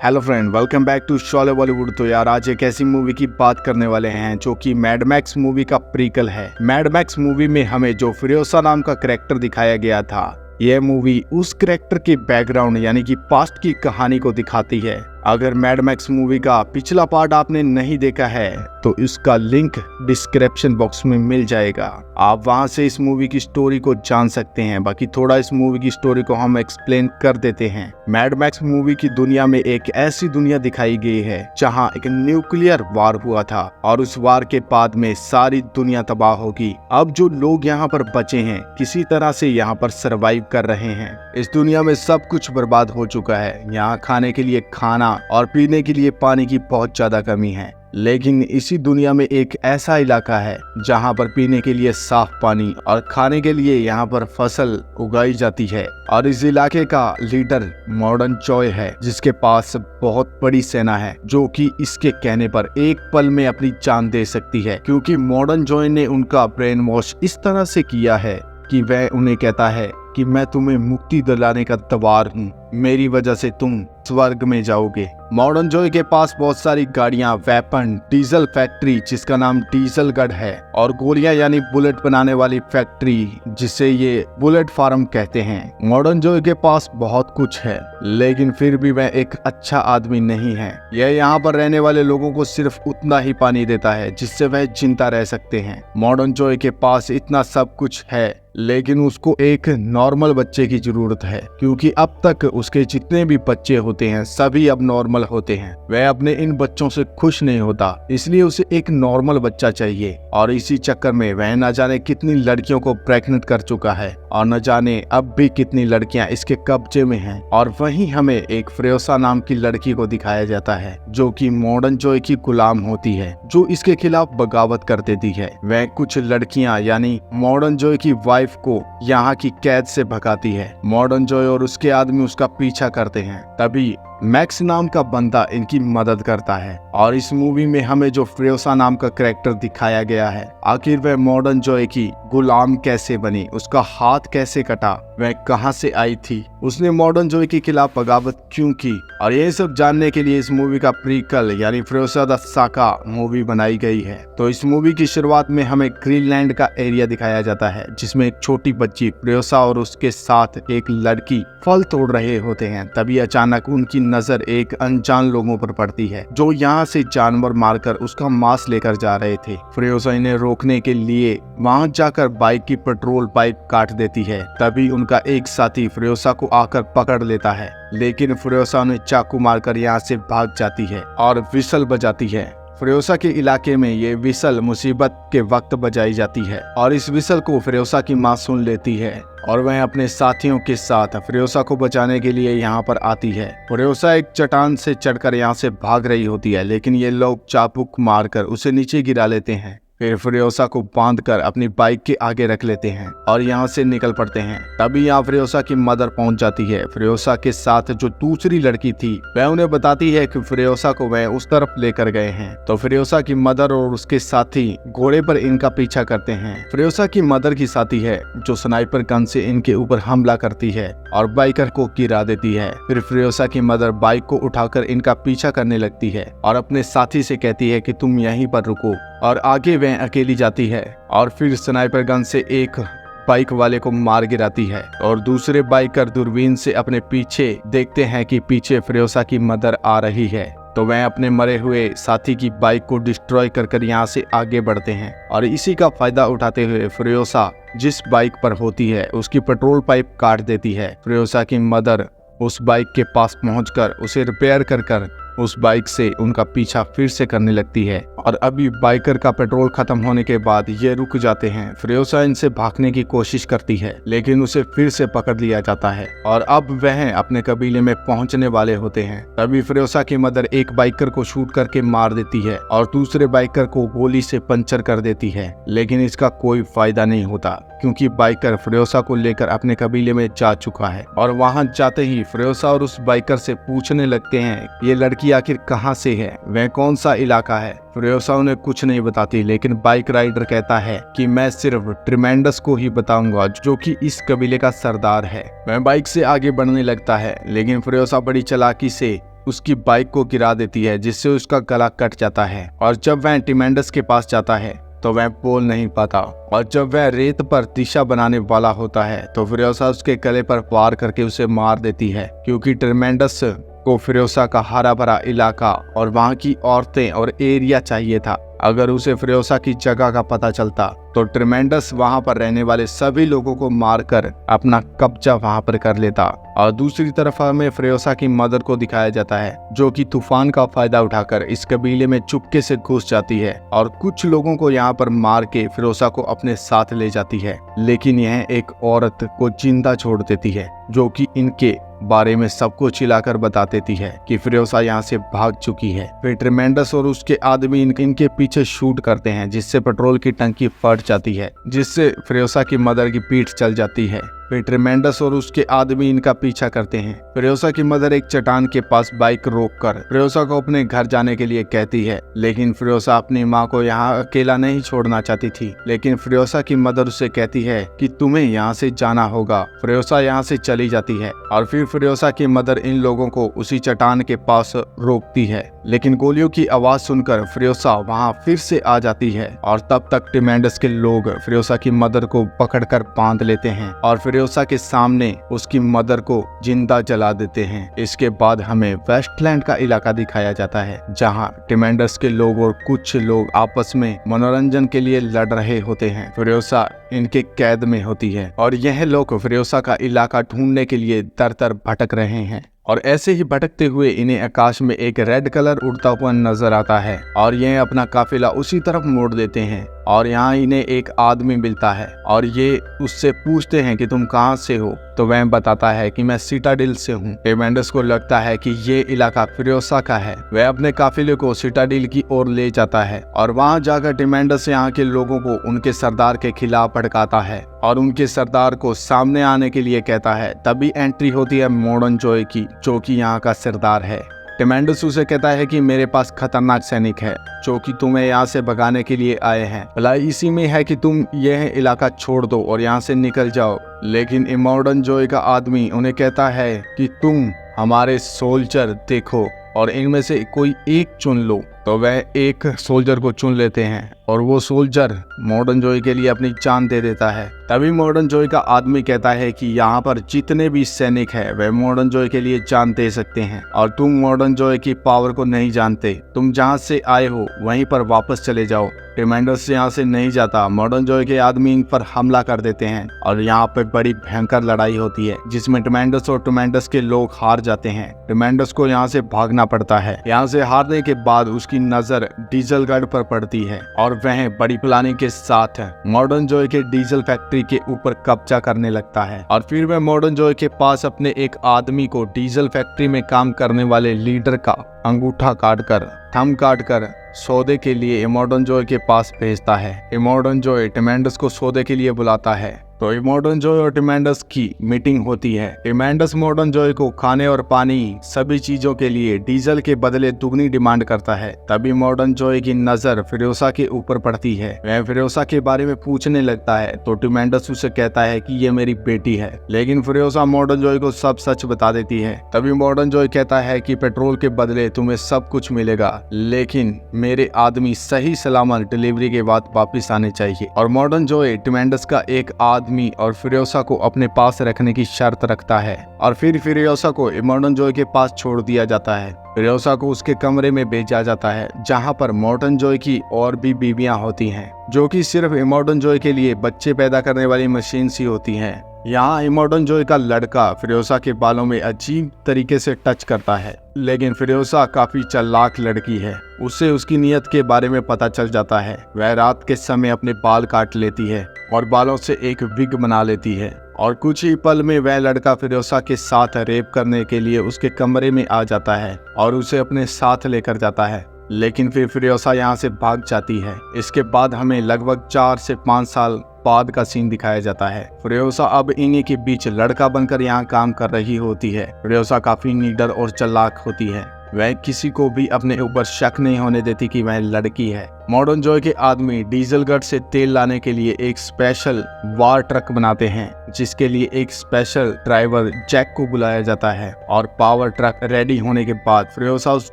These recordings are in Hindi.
Hello friend, welcome back to Sholay Bollywood. तो यार आज एक ऐसी मूवी की बात करने वाले हैं जो कि मैड मैक्स मूवी का प्रीक्वल है। मैड मैक्स मूवी में हमें जो फ्यूरियोसा नाम का कैरेक्टर दिखाया गया था, यह मूवी उस कैरेक्टर के बैकग्राउंड यानी कि पास्ट की कहानी को दिखाती है। अगर मैड मैक्स मूवी का पिछला पार्ट आपने नहीं देखा है तो इसका लिंक डिस्क्रिप्शन बॉक्स में मिल जाएगा, आप वहां से इस मूवी की स्टोरी को जान सकते हैं। बाकी थोड़ा इस मूवी की स्टोरी को हम एक्सप्लेन कर देते हैं। मैड मैक्स मूवी की दुनिया में एक ऐसी दुनिया दिखाई गई है जहां एक न्यूक्लियर वार हुआ था और उस वार के बाद में सारी दुनिया तबाह होगी। अब जो लोग यहाँ पर बचे हैं किसी तरह से यहाँ पर सरवाइव कर रहे हैं। इस दुनिया में सब कुछ बर्बाद हो चुका है। यहाँ खाने के लिए खाना और पीने के लिए पानी की बहुत ज्यादा कमी है, लेकिन इसी दुनिया में एक ऐसा इलाका है जहां पर पीने के लिए साफ पानी और खाने के लिए यहां पर फसल उगाई जाती है। और इस इलाके का लीडर मॉडर्न जॉय है, जिसके पास बहुत बड़ी सेना है जो कि इसके कहने पर एक पल में अपनी जान दे सकती है, क्योंकि मॉडर्न जॉय ने उनका ब्रेन वॉश इस तरह से किया है कि वह उन्हें कहता है कि मैं तुम्हें मुक्ति दिलाने का तवार हूँ, मेरी वजह से तुम स्वर्ग में जाओगे। मॉडर्न जॉय के पास बहुत सारी गाड़ियां, वेपन, डीजल फैक्ट्री जिसका नाम डीजलगढ़ है, और गोलियां यानी बुलेट बनाने वाली फैक्ट्री जिसे ये बुलेट फार्म कहते हैं। मॉडर्न जॉय के पास बहुत कुछ है, लेकिन फिर भी वह एक अच्छा आदमी नहीं है। यह यहाँ पर रहने वाले लोगों को सिर्फ उतना ही पानी देता है जिससे वह जिंदा रह सकते हैं। मॉडर्न जॉय के पास इतना सब कुछ है, लेकिन उसको एक नॉर्मल बच्चे की जरूरत है, क्योंकि अब तक उसके जितने भी बच्चे होते हैं सभी अब नॉर्मल होते हैं। वह अपने इन बच्चों से खुश नहीं होता, इसलिए उसे एक नॉर्मल बच्चा चाहिए। और इसी चक्कर में वह न जाने कितनी लड़कियों को प्रेग्नेंट कर चुका है और न जाने अब भी कितनी लड़कियां इसके कब्जे में हैं। और वहीं हमें एक फ्यूरियोसा नाम की लड़की को दिखाया जाता है जो कि मॉडर्न जॉय की गुलाम होती है, जो इसके खिलाफ बगावत कर देती है। वह कुछ लड़कियां यानी मॉडर्न जॉय की वाइफ को यहाँ की कैद से भगाती है। मॉडर्न जॉय और उसके आदमी उसका पीछा करते हैं, तभी मैक्स नाम का बंदा इनकी मदद करता है। और इस मूवी में हमें जो फ्यूरियोसा नाम का कैरेक्टर दिखाया गया है, आखिर वह मॉडर्न जॉय की गुलाम कैसे बनी, उसका हाथ कैसे कटा, वह कहां से आई थी, उसने मॉडर्न जॉय के खिलाफ बगावत क्यों की, और ये सब जानने के लिए इस मूवी का प्रीक्वल यानी फ्यूरियोसा द सागा मूवी बनाई गई है। तो इस मूवी की शुरुआत में हमें ग्रीनलैंड का एरिया दिखाया जाता है, जिसमें एक छोटी बच्ची फ्यूरियोसा और उसके साथ एक लड़की फल तोड़ रहे होते हैं। तभी अचानक उनकी नजर एक अनजान लोगों पर पड़ती है जो यहाँ से जानवर मारकर उसका मांस लेकर जा रहे थे। फ्यूरियोसा इन्हें रोकने के लिए वहां जाकर बाइक की पेट्रोल पाइप काट देती है। तभी उनका एक साथी फ्यूरियोसा को आकर पकड़ लेता है, लेकिन फ्यूरियोसा उन्हें चाकू मारकर यहाँ से भाग जाती है और विसल बजाती है। फ्यूरियोसा के इलाके में ये विसल मुसीबत के वक्त बजाई जाती है और इस विसल को फ्यूरियोसा की मां सुन लेती है और वह अपने साथियों के साथ फ्यूरियोसा को बचाने के लिए यहाँ पर आती है। फ्यूरियोसा एक चट्टान से चढ़कर यहाँ से भाग रही होती है, लेकिन ये लोग चाबुक मारकर उसे नीचे गिरा लेते हैं। फिर फ्यूरियोसा को बांधकर अपनी बाइक के आगे रख लेते हैं और यहाँ से निकल पड़ते हैं। तभी यहाँ फ्यूरियोसा की मदर पहुंच जाती है। फ्यूरियोसा के साथ जो दूसरी लड़की थी वह उन्हें बताती है कि फ्यूरियोसा को वह उस तरफ लेकर गए हैं। तो फ्यूरियोसा की मदर और उसके साथी घोड़े पर इनका पीछा करते हैं। फ्यूरियोसा की मदर की साथी है जो स्नाइपर गन से इनके ऊपर हमला करती है और बाइकर को गिरा देती है। फिर फ्यूरियोसा की मदर बाइक को उठाकर इनका पीछा करने लगती है और अपने साथी से कहती है कि तुम यहीं पर रुको, और आगे वह अकेली जाती है और फिर स्नाइपर गन से एक बाइक वाले को मार गिराती है। और दूसरे बाइकर दूरबीन से अपने पीछे देखते हैं कि पीछे फ्यूरियोसा की मदर आ रही है। तो वह अपने मरे हुए साथी की बाइक को डिस्ट्रॉय कर यहाँ से आगे बढ़ते हैं और इसी का फायदा उठाते हुए फ्यूरियोसा जिस बाइक पर होती है उसकी पेट्रोल पाइप काट देती है। फ्यूरियोसा की मदर उस बाइक के पास पहुंचकर उसे रिपेयर कर उस बाइक से उनका पीछा फिर से करने लगती है। और अभी बाइकर का पेट्रोल खत्म होने के बाद ये रुक जाते हैं। फ्यूरियोसा इनसे भागने की कोशिश करती है, लेकिन उसे फिर से पकड़ लिया जाता है और अब वह अपने कबीले में पहुंचने वाले होते हैं। तभी फ्यूरियोसा की मदर एक बाइकर को शूट करके मार देती है और दूसरे बाइकर को गोली से पंचर कर देती है, लेकिन इसका कोई फायदा नहीं होता क्योंकि बाइकर फ्यूरियोसा को लेकर अपने कबीले में जा चुका है। और वहां जाते ही फ्यूरियोसा और उस बाइकर से पूछने लगते हैं ये लड़की आखिर कहां से है, वह कौन सा इलाका है। फ्यूरियोसा उन्हें कुछ नहीं बताती, लेकिन बाइक राइडर कहता है कि मैं सिर्फ ट्रिमेंडस को ही बताऊंगा जो कि इस कबीले का सरदार है। वह बाइक से आगे बढ़ने लगता है, लेकिन फ्यूरियोसा बड़ी चालाकी से उसकी बाइक को गिरा देती है, जिससे उसका गला कट जाता है। और जब वह टिमेंडस के पास जाता है तो वह बोल नहीं पाता, और जब वह रेत पर दिशा बनाने वाला होता है तो फ्यूरियोसा उसके गले पर वार करके उसे मार देती है, क्योंकि टिमेंडस को फ्यूरियोसा का हरा भरा इलाका और वहाँ की औरतें और एरिया चाहिए था। अगर उसे फ्यूरियोसा की जगह का पता चलता तो टिमेंडस वहां पर रहने वाले सभी लोगों को मारकर अपना कब्जा वहां पर कर लेता। और दूसरी तरफ हमें फ्यूरियोसा की मदर को दिखाया जाता है, जो कि तूफान का फायदा उठाकर इस कबीले में चुपके से घुस जाती है और कुछ लोगों को यहाँ पर मार के फ्यूरियोसा को अपने साथ ले जाती है। लेकिन यह एक औरत को जिंदा छोड़ देती है, जो कि इनके बारे में सबको चिल्लाकर बता देती है कि फ्यूरियोसा यहाँ से भाग चुकी है। फिर ट्रिमेंडस और उसके आदमी इनके पीछे शूट करते हैं, जिससे पेट्रोल की टंकी फट जाती है, जिससे फ्यूरियोसा की मदर की पीठ चल जाती है। फिर ट्रिमेंडस और उसके आदमी इनका पीछा करते हैं। फ्यूरियोसा की मदर एक चट्टान के पास बाइक रोककर फ्यूरियोसा को अपने घर जाने के लिए कहती है, लेकिन फ्यूरियोसा अपनी माँ को यहाँ अकेला नहीं छोड़ना चाहती थी। लेकिन फ्यूरियोसा की मदर उसे कहती है कि तुम्हें यहाँ से जाना होगा। फ्यूरियोसा यहाँ से चली जाती है और फिर फ्यूरियोसा की मदर इन लोगों को उसी चट्टान के पास रोकती है, लेकिन गोलियों की आवाज सुनकर फ्यूरियोसा वहाँ फिर से आ जाती है। और तब तक टिमेंडस के लोग फ्यूरियोसा की मदर को पकड़कर बांध लेते हैं और फ्यूरियोसा के सामने उसकी मदर को जिंदा जला देते हैं। इसके बाद हमें वेस्टलैंड का इलाका दिखाया जाता है, जहां टिमेंडस के लोग और कुछ लोग आपस में मनोरंजन के लिए लड़ रहे होते हैं। फ्यूरियोसा इनके कैद में होती है और यह लोग फ्यूरियोसा का इलाका ढूंढने के लिए दर दर भटक रहे हैं। और ऐसे ही भटकते हुए इन्हें आकाश में एक रेड कलर उड़ता हुआ नजर आता है और यह अपना काफिला उसी तरफ मोड़ देते हैं। और यहाँ इन्हें एक आदमी मिलता है और ये उससे पूछते हैं कि तुम कहाँ से हो, तो वह बताता है कि मैं सिटाडिल से हूँ। टिमेंडस को लगता है कि ये इलाका फ्यूरियोसा का है। वह अपने काफिले को सिटाडिल की ओर ले जाता है और वहाँ जाकर टिमेंडस यहाँ के लोगों को उनके सरदार के खिलाफ भड़काता है और उनके सरदार को सामने आने के लिए कहता है। तभी एंट्री होती है मॉडर्न जॉय की, जो कि यहाँ का सरदार है। टिमेंडस उसे कहता है कि मेरे पास खतरनाक सैनिक है जो कि तुम्हें यहाँ से भगाने के लिए आए हैं। भलाई इसी में है कि तुम यह इलाका छोड़ दो और यहाँ से निकल जाओ। लेकिन इमॉर्टन जॉय का आदमी उन्हें कहता है कि तुम हमारे सोल्जर देखो और इनमें से कोई एक चुन लो। तो वह एक सोल्जर को चुन लेते हैं और वो सोल्जर मॉडर्न जॉय के लिए अपनी जान दे देता है। तभी मॉडर्न जॉय का आदमी कहता है कि यहाँ पर जितने भी सैनिक हैं वह मॉडर्न जॉय के लिए जान दे सकते हैं और तुम मॉडर्न जॉय की पावर को नहीं जानते। तुम जहाँ से आए हो वहीं पर वापस चले जाओ। टिमेंडस यहाँ से नहीं जाता। मॉडर्न जॉय के आदमी इन पर हमला कर देते हैं और यहाँ पे बड़ी भयंकर लड़ाई होती है, जिसमें टिमेंडस और टिमेंडस के लोग हार जाते हैं। टिमेंडस को यहाँ से भागना पड़ता है। यहाँ से हारने के बाद उसकी नजर डीजलगढ़ पर पड़ती है और वह बड़ी प्लानिंग के साथ मॉडर्न जॉय के डीजल फैक्ट्री के ऊपर कब्जा करने लगता है। और फिर वह मॉडर्न जॉय के पास अपने एक आदमी को डीजल फैक्ट्री में काम करने वाले लीडर का अंगूठा काटकर थंब काटकर सौदे के लिए मॉडर्न जॉय के पास भेजता है। मॉडर्न जॉय टिमेंडस को सौदे के लिए बुलाता है तो मॉडर्न जॉय और टिमेंडस की मीटिंग होती है। टिमेंडस मॉडर्न जॉय को खाने और पानी सभी चीजों के लिए डीजल के बदले दुगनी डिमांड करता है। तभी मॉडर्न जॉय की नजर फ्यूरियोसा के ऊपर पड़ती है। वह फ्यूरियोसा के बारे में पूछने लगता है तो टिमेंडस उसे कहता है कि ये मेरी बेटी है। लेकिन फ्यूरियोसा मॉडर्न जॉय को सब सच बता देती है। तभी मॉडर्न जॉय कहता है कि पेट्रोल के बदले तुम्हें सब कुछ मिलेगा, लेकिन मेरे आदमी सही सलामत डिलीवरी के बाद वापिस आने चाहिए। और मॉडर्न जॉय टिमेंडस का एक आदमी और फ्यूरियोसा को अपने पास रखने की शर्त रखता है और फिर फ्यूरियोसा को मॉडर्न जॉय के पास छोड़ दिया जाता है। फ्यूरियोसा को उसके कमरे में भेजा जाता है, जहां पर मॉडर्न जॉय की और भी बीवियां होती हैं, जो कि सिर्फ मॉडर्न जॉय के लिए बच्चे पैदा करने वाली मशीन सी होती हैं। यहाँ मॉडर्न जॉय का लड़का फ्यूरियोसा के बालों में अजीब तरीके से टच करता है, लेकिन फ्यूरियोसा काफी चालाक लड़की है। उसे उसकी नीयत के बारे में पता चल जाता है। वह रात के समय अपने बाल काट लेती है और बालों से एक विग बना लेती है और कुछ ही पल में वह लड़का फ्यूरियोसा के साथ रेप करने के लिए उसके कमरे में आ जाता है और उसे अपने साथ लेकर जाता है। लेकिन फिर फ्यूरियोसा यहाँ से भाग जाती है। इसके बाद हमें लगभग 4 से 5 साल बाद का सीन दिखाया जाता है। फ्यूरियोसा अब इन्हीं के बीच लड़का बनकर यहाँ काम कर रही होती है। फ्यूरियोसा काफी निडर और चालाक होती है। वह किसी को भी अपने ऊपर शक नहीं होने देती कि वह लड़की है। मॉडर्न जॉय के आदमी डीजलगढ़ से तेल लाने के लिए एक स्पेशल वार ट्रक बनाते हैं, जिसके लिए एक स्पेशल ड्राइवर जैक को बुलाया जाता है। और पावर ट्रक रेडी होने के बाद फ्रियोसा उस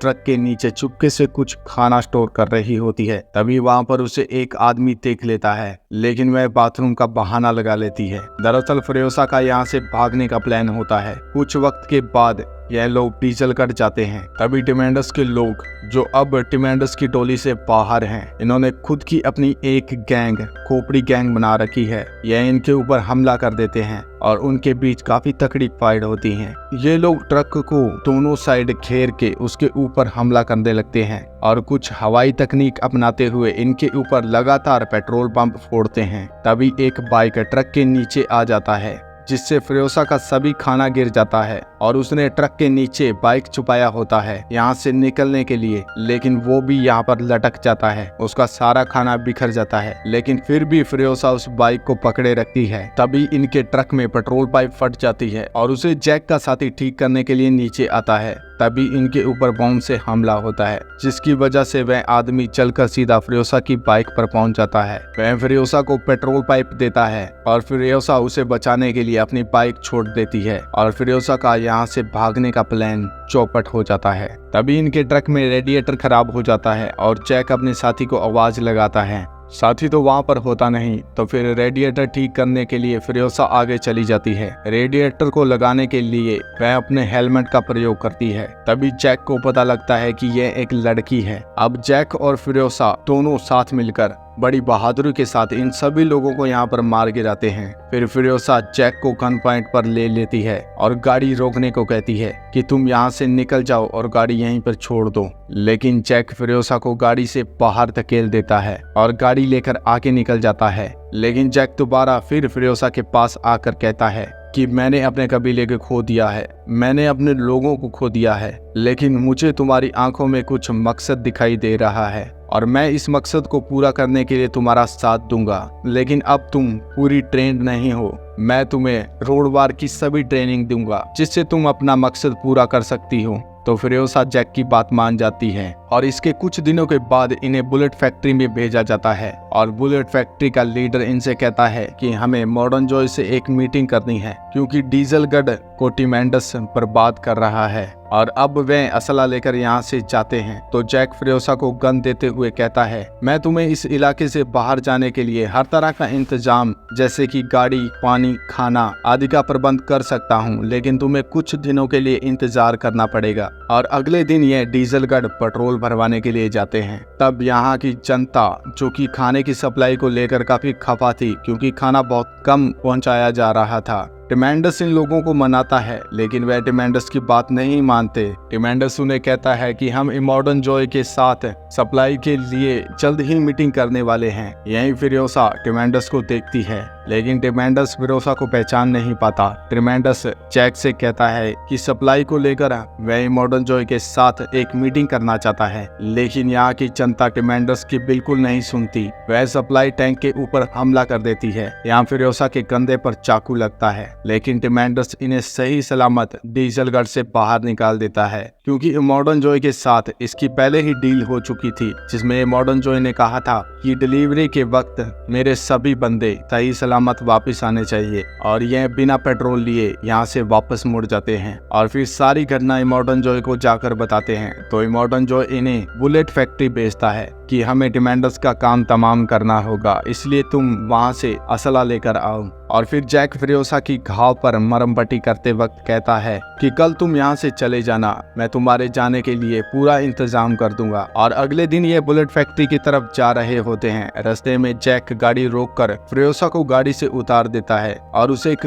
ट्रक के नीचे चुपके से कुछ खाना स्टोर कर रही होती है। तभी वहाँ पर उसे एक आदमी देख लेता है, लेकिन वह बाथरूम का बहाना लगा लेती है। दरअसल फ्रियोसा का यहाँ से भागने का प्लान होता है। कुछ वक्त के बाद यह लोग डीजलगढ़ जाते हैं। तभी टिमेंडस के लोग, जो अब टिमेंडस की टोली से बाहर हैं, इन्होंने खुद की अपनी एक गैंग, खोपड़ी गैंग बना रखी है। यह इनके ऊपर हमला कर देते हैं और उनके बीच काफी तकड़ी फाइट होती है। ये लोग ट्रक को दोनों साइड घेर के उसके ऊपर हमला करने लगते हैं और कुछ हवाई तकनीक अपनाते हुए इनके ऊपर लगातार पेट्रोल पंप फोड़ते हैं। तभी एक बाइक ट्रक के नीचे आ जाता है, जिससे फ्रियोसा का सभी खाना गिर जाता है और उसने ट्रक के नीचे बाइक छुपाया होता है यहाँ से निकलने के लिए, लेकिन वो भी यहाँ पर लटक जाता है। उसका सारा खाना बिखर जाता है, लेकिन फिर भी फ्रियोसा उस बाइक को पकड़े रखती है। तभी इनके ट्रक में पेट्रोल पाइप फट जाती है और उसे जैक का साथी ठीक करने के लिए नीचे आता है। तभी इनके ऊपर बॉम्ब से हमला होता है, जिसकी वजह से वह आदमी चलकर सीधा फ्रियोसा की बाइक पर पहुंच जाता है। वह फ्रियोसा को पेट्रोल पाइप देता है और फ्रियोसा उसे बचाने के लिए अपनी बाइक छोड़ देती है और फ्रियोसा का यहाँ से भागने का प्लान चौपट हो जाता है। तभी इनके ट्रक में रेडिएटर खराब हो जाता है और जैक अपने साथी को आवाज लगाता है। साथी तो वहाँ पर होता नहीं, तो फिर रेडिएटर ठीक करने के लिए फ्रियोसा आगे चली जाती है। रेडिएटर को लगाने के लिए वह अपने हेलमेट का प्रयोग करती है। तभी जैक को पता लगता है कि यह एक लड़की है। अब जैक और फ्रियोसा दोनों साथ मिलकर बड़ी बहादुरी के साथ इन सभी लोगों को यहाँ पर मार गिराते हैं। फिर फ्रियोसा जैक को गन पॉइंट पर ले लेती है और गाड़ी रोकने को कहती है कि तुम यहाँ से निकल जाओ और गाड़ी यहीं पर छोड़ दो। लेकिन जैक फ्रियोसा को गाड़ी से बाहर धकेल देता है और गाड़ी लेकर आगे निकल जाता है। लेकिन जैक दोबारा फिर फ्रियोसा के पास आकर कहता है कि मैंने अपने कबीले को खो दिया है, मैंने अपने लोगों को खो दिया है, लेकिन मुझे तुम्हारी आंखों में कुछ मकसद दिखाई दे रहा है और मैं इस मकसद को पूरा करने के लिए तुम्हारा साथ दूंगा। लेकिन अब तुम पूरी ट्रेंड नहीं हो, मैं तुम्हें रोड वार की सभी ट्रेनिंग दूंगा जिससे तुम अपना मकसद पूरा कर सकती हो। तो फ्रियोसा जैक की बात मान जाती है और इसके कुछ दिनों के बाद इन्हें बुलेट फैक्ट्री में भेजा जाता है और बुलेट फैक्ट्री का लीडर इनसे कहता है कि हमें मॉडर्न जॉय से एक मीटिंग करनी है, क्योंकि डीजलगढ़ को टिमेंडस बर्बाद कर रहा है और अब वे असला लेकर यहाँ से जाते हैं। तो जैक फ्रियोसा को गन देते हुए कहता है, मैं तुम्हें इस इलाके से बाहर जाने के लिए हर तरह का इंतजाम जैसे कि गाड़ी, पानी, खाना आदि का प्रबंध कर सकता हूँ, लेकिन तुम्हें कुछ दिनों के लिए इंतजार करना पड़ेगा। और अगले दिन ये डीजलगढ़ पेट्रोल भरवाने के लिए जाते हैं। तब यहाँ की जनता, जो कि खाने की सप्लाई को लेकर काफी खफा थी, क्योंकि खाना बहुत कम पहुँचाया जा रहा था। टिमेंडस इन लोगों को मनाता है, लेकिन वह टिमेंडस की बात नहीं मानते। टिमेंडस उन्हें कहता है कि हम इमॉर्टन जॉय के साथ सप्लाई के लिए जल्द ही मीटिंग करने वाले हैं। यहीं फ्रियोसा टिमेंडस को देखती है, लेकिन टिमेंडस फ्रियोसा को पहचान नहीं पाता। टिमेंडस जैक से कहता है कि सप्लाई को लेकर वह इमॉर्टन जॉय के साथ एक मीटिंग करना चाहता है, लेकिन यहाँ की जनता टिमेंडस की बिल्कुल नहीं सुनती। वह सप्लाई टैंक के ऊपर हमला कर देती है। यहाँ फ्रियोसा के कंधे पर चाकू लगता है, लेकिन टिमेंडस इन्हें सही सलामत डीजलगढ़ से बाहर निकाल देता है, क्योंकि इमॉर्टन जॉय के साथ इसकी पहले ही डील हो चुकी थी, जिसमें इमॉर्टन जॉय ने कहा था कि डिलीवरी के वक्त मेरे सभी बंदे सही सलामत वापस आने चाहिए, और यह बिना पेट्रोल लिए यहाँ से वापस मुड़ जाते हैं और फिर सारी घटना इमॉर्टन जॉय को जाकर बताते हैं। तो इमॉर्टन जॉय इन्हें बुलेट फैक्ट्री भेजता है कि हमें टिमेंडस का काम तमाम करना होगा, इसलिए तुम वहाँ से असला लेकर आओ। और फिर जैक फ्रियोसा की घाव पर मरहम पट्टी करते वक्त कहता है कि कल तुम यहाँ से चले जाना, मैं तुम्हारे जाने के लिए पूरा इंतजाम कर दूंगा। और अगले दिन ये बुलेट फैक्ट्री की तरफ जा रहे होते हैं। रास्ते में जैक गाड़ी रोककर फ्रियोसा को गाड़ी से उतार देता है और उसे एक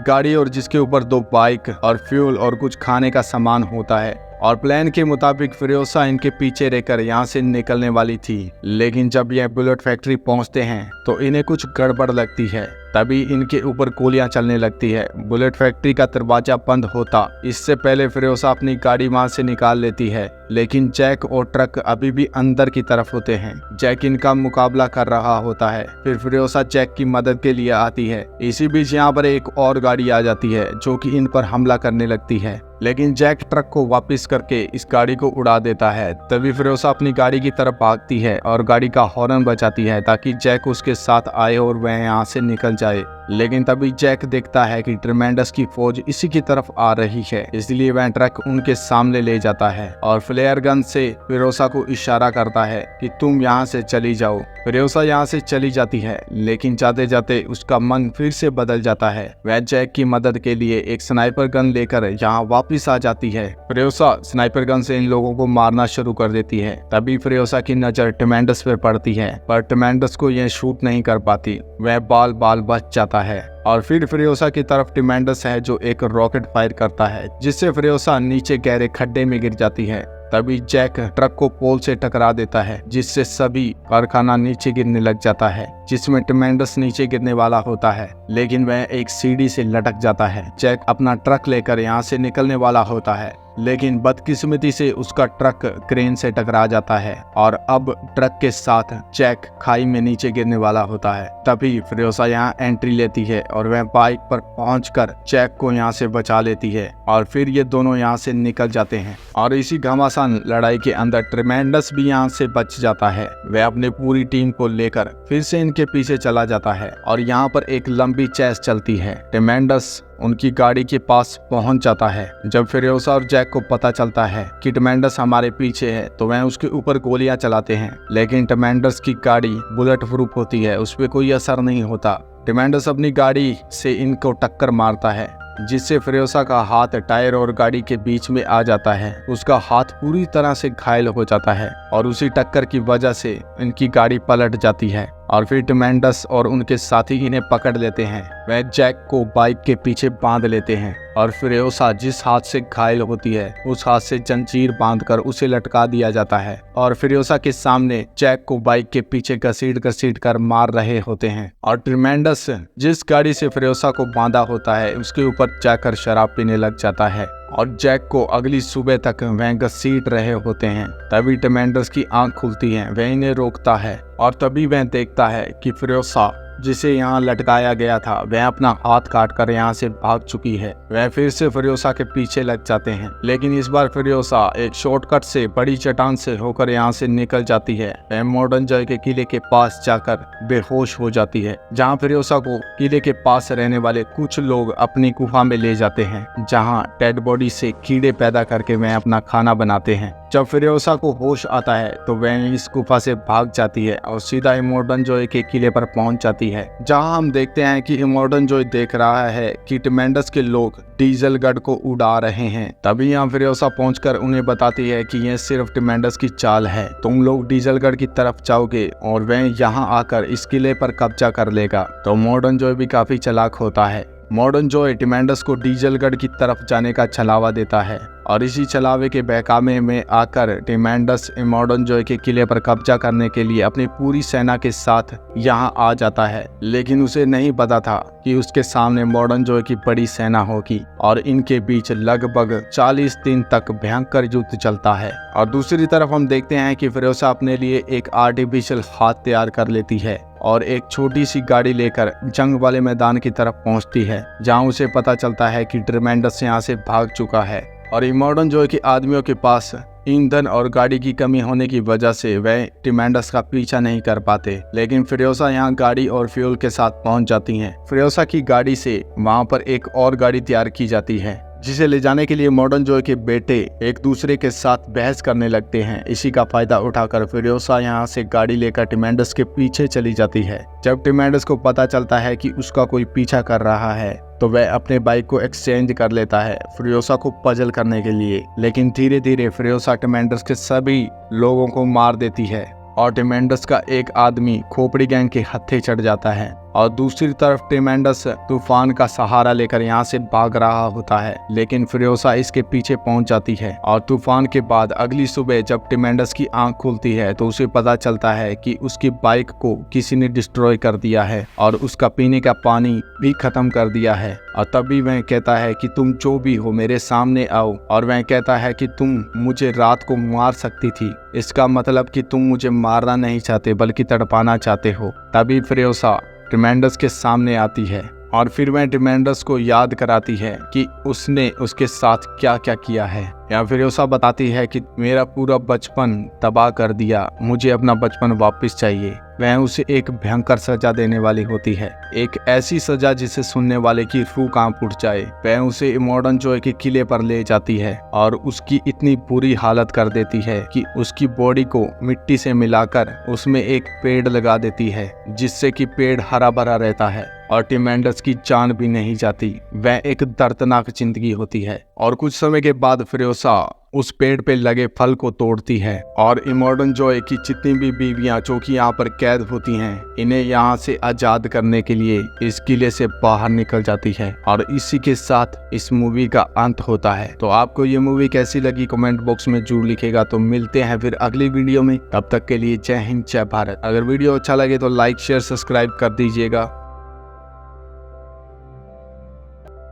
गाड़ी और जिसके ऊपर 2 बाइक और फ्यूल और कुछ खाने का सामान होता है। और प्लान के मुताबिक फ्रियोसा इनके पीछे रहकर यहाँ से निकलने वाली थी, लेकिन जब यह बुलेट फैक्ट्री पहुँचते हैं तो इन्हें कुछ गड़बड़ लगती है। तभी इनके ऊपर गोलियां चलने लगती है। बुलेट फैक्ट्री का दरवाजा बंद होता इससे पहले फिरोसा अपनी गाड़ी वहां से निकाल लेती है, लेकिन जैक और ट्रक अभी भी अंदर की तरफ होते हैं। जैक इनका मुकाबला कर रहा होता है। फिर फिरोसा जैक की मदद के लिए आती है। इसी बीच यहाँ पर एक और गाड़ी आ जाती है जो कि इन पर हमला करने लगती है, लेकिन जैक ट्रक को वापस करके इस गाड़ी को उड़ा देता है। तभी फिरोसा अपनी गाड़ी की तरफ भागती है और गाड़ी का हॉर्न बजाती है ताकि जैक उसके साथ आए और वह यहाँ से निकल जाए। लेकिन तभी जैक देखता है कि ट्रिमेंडस की फौज इसी की तरफ आ रही है, इसलिए वह ट्रक उनके सामने ले जाता है और फ्लेयर गन से फिरोसा को इशारा करता है कि तुम यहाँ से चली जाओ। फिरोसा यहाँ से चली जाती है, लेकिन जाते जाते उसका मन फिर से बदल जाता है। वह जैक की मदद के लिए एक स्नाइपर गन लेकर यहाँ वापिस आ जाती है। फिरोसा स्नाइपर गन से इन लोगों को मारना शुरू कर देती है। तभी फिरोसा की नजर ट्रिमेंडस पर पड़ती है, पर ट्रिमेंडस को यह शूट नहीं कर पाती। वह बाल बाल बच जाता है और फिर फिरोसा की तरफ ट्रिमेंडस है जो एक रॉकेट फायर करता है, जिससे फिरोसा नीचे गहरे खड्डे में गिर जाती है। तभी जैक ट्रक को पोल से टकरा देता है, जिससे सभी कारखाना नीचे गिरने लग जाता है, जिसमें ट्रिमेंडस नीचे गिरने वाला होता है, लेकिन वह एक सीढ़ी से लटक जाता है। जैक अपना ट्रक लेकर यहाँ से निकलने वाला होता है, लेकिन बदकिस्मती से उसका ट्रक क्रेन से टकरा जाता है और अब ट्रक के साथ जैक खाई में नीचे गिरने वाला होता है। तभी फिरोसा यहाँ एंट्री लेती है और वह बाइक पर पहुंचकर जैक को यहाँ से बचा लेती है और फिर ये दोनों यहाँ से निकल जाते हैं। और इसी घमासान लड़ाई के अंदर ट्रिमेंडस भी यहाँ से बच जाता है। वह अपनी पूरी टीम को लेकर फिर से इनके पीछे चला जाता है और यहाँ पर एक लंबी चेस चलती है। ट्रिमेंडस उनकी गाड़ी के पास पहुंच जाता है। जब फिरोसा और जैक को पता चलता है कि ट्रिमेंडस हमारे पीछे है तो वह उसके ऊपर गोलियां चलाते हैं, लेकिन ट्रिमेंडस की गाड़ी बुलेट प्रूफ होती है, उस पर कोई असर नहीं होता। ट्रिमेंडस अपनी गाड़ी से इनको टक्कर मारता है, जिससे फिरोसा का हाथ टायर और गाड़ी के बीच में आ जाता है। उसका हाथ पूरी तरह से घायल हो जाता है और उसी टक्कर की वजह से इनकी गाड़ी पलट जाती है और फिर ट्रिमेंडस और उनके साथी इन्हें पकड़ लेते हैं। वह जैक को बाइक के पीछे बांध लेते हैं और फिरोसा जिस हाथ से घायल होती है उस हाथ से जंजीर बांधकर उसे लटका दिया जाता है और फिरोसा के सामने जैक को बाइक के पीछे घसीट कर मार रहे होते हैं। और ट्रिमेंडस जिस गाड़ी से फिरोसा को बांधा होता है उसके ऊपर जाकर शराब पीने लग जाता है और जैक को अगली सुबह तक वह घसीट रहे होते हैं। तभी ट्रिमेंडस की आंख खुलती है, वह इन्हें रोकता है और तभी वह देखता है कि फिरोसा जिसे यहाँ लटकाया गया था वह अपना हाथ काटकर यहाँ से भाग चुकी है। वह फिर से फिरोसा के पीछे लग जाते हैं, लेकिन इस बार फिरोसा एक शॉर्टकट से बड़ी चट्टान से होकर यहाँ से निकल जाती है। वह मॉडर्न जॉय के किले के पास जाकर बेहोश हो जाती है, जहाँ फिरोसा को किले के पास रहने वाले कुछ लोग अपनी गुफा में ले जाते हैं, जहाँ डेड बॉडी से कीड़े पैदा करके वह अपना खाना बनाते हैं। जब फिरोसा को होश आता है तो वह इस गुफा से भाग जाती है और सीधा इमोर्टन जॉय के किले पर पहुंच जाती है, जहां हम देखते हैं कि इमोर्टन जॉय देख रहा है कि ट्रिमेंडस के लोग डीजल गढ़ को उड़ा रहे हैं। तभी यहाँ फिरोसा पहुंचकर उन्हें बताती है कि यह सिर्फ ट्रिमेंडस की चाल है, तुम लोग डीजल गढ़ की तरफ जाओगे और वह यहाँ आकर इस किले पर कब्जा कर लेगा। तो मॉडर्न जॉय भी काफी चालाक होता है। मॉडर्न जॉय ट्रिमेंडस को डीजलगढ़ की तरफ जाने का छलावा देता है और इसी छलावे के बहकावे में आकर ट्रिमेंडस मॉडर्न जॉय के किले पर कब्जा करने के लिए अपनी पूरी सेना के साथ यहाँ आ जाता है, लेकिन उसे नहीं पता था कि उसके सामने मॉडर्न जॉय की बड़ी सेना होगी और इनके बीच लगभग 40 दिन तक भयंकर युद्ध चलता है। और दूसरी तरफ हम देखते हैं कि फिरोसा अपने लिए एक आर्टिफिशियल हाथ तैयार कर लेती है और एक छोटी सी गाड़ी लेकर जंग वाले मैदान की तरफ पहुंचती है, जहां उसे पता चलता है कि ट्रिमेंडस यहाँ से भाग चुका है और मॉडर्न जॉय के आदमियों के पास ईंधन और गाड़ी की कमी होने की वजह से वह ट्रिमेंडस का पीछा नहीं कर पाते। लेकिन फिरोसा यहाँ गाड़ी और फ्यूल के साथ पहुंच जाती हैं। फिरोसा की गाड़ी से वहां पर एक और गाड़ी तैयार की जाती है, जिसे ले जाने के लिए मॉडर्न जॉय के बेटे एक दूसरे के साथ बहस करने लगते हैं। इसी का फायदा उठाकर फिरोसा यहाँ से गाड़ी लेकर ट्रिमेंडस के पीछे चली जाती है। जब ट्रिमेंडस को पता चलता है कि उसका कोई पीछा कर रहा है तो वह अपने बाइक को एक्सचेंज कर लेता है फिरोसा को पजल करने के लिए, लेकिन धीरे धीरे फिरोसा ट्रिमेंडस के सभी लोगों को मार देती है और ट्रिमेंडस का एक आदमी खोपड़ी गैंग के हत्थे चढ़ जाता है और दूसरी तरफ ट्रिमेंडस तूफान का सहारा लेकर यहाँ से भाग रहा होता है, लेकिन फ्यूरियोसा इसके पीछे पहुंच जाती है। और तूफान के बाद अगली सुबह जब ट्रिमेंडस की आंख खुलती है तो उसे पता चलता है कि उसकी बाइक को किसी ने डिस्ट्रॉय कर दिया है और उसका पीने का पानी भी खत्म कर दिया है। और तभी वह कहता है कि तुम जो भी हो मेरे सामने आओ, और वह कहता है कि तुम मुझे रात को मार सकती थी, इसका मतलब कि तुम मुझे मारना नहीं चाहते बल्कि तड़पाना चाहते हो। तभी फ्यूरियोसा ट्रिमेंडस के सामने आती है और फिर वह ट्रिमेंडस को याद कराती है कि उसने उसके साथ क्या क्या किया है। या फ्यूरियोसा बताती है कि मेरा पूरा बचपन तबाह कर दिया, मुझे अपना बचपन वापस चाहिए। वह उसे एक भयंकर सजा देने वाली होती है, एक ऐसी सजा जिसे सुनने वाले की रूह कांप उठ जाए। वह उसे इमोर्टन जॉय के किले पर ले जाती है और उसकी इतनी बुरी हालत कर देती है कि उसकी बॉडी को मिट्टी से मिलाकर उसमें एक पेड़ लगा देती है, जिससे कि पेड़ हरा भरा रहता है और ट्रिमेंडस की जान भी नहीं जाती। वह एक दर्दनाक जिंदगी होती है। और कुछ समय के बाद फ्यूरियोसा उस पेड़ पे लगे फल को तोड़ती है और इमोर्टन जॉय की जितनी भी बीवियां जो कि यहाँ पर कैद होती हैं, इन्हें यहाँ से आजाद करने के लिए इस किले से बाहर निकल जाती है। और इसी के साथ इस मूवी का अंत होता है। तो आपको ये मूवी कैसी लगी कमेंट बॉक्स में जरूर लिखेगा। तो मिलते हैं फिर अगली वीडियो में, तब तक के लिए जय हिंद जय भारत। अगर वीडियो अच्छा लगे तो लाइक शेयर सब्सक्राइब कर दीजिएगा।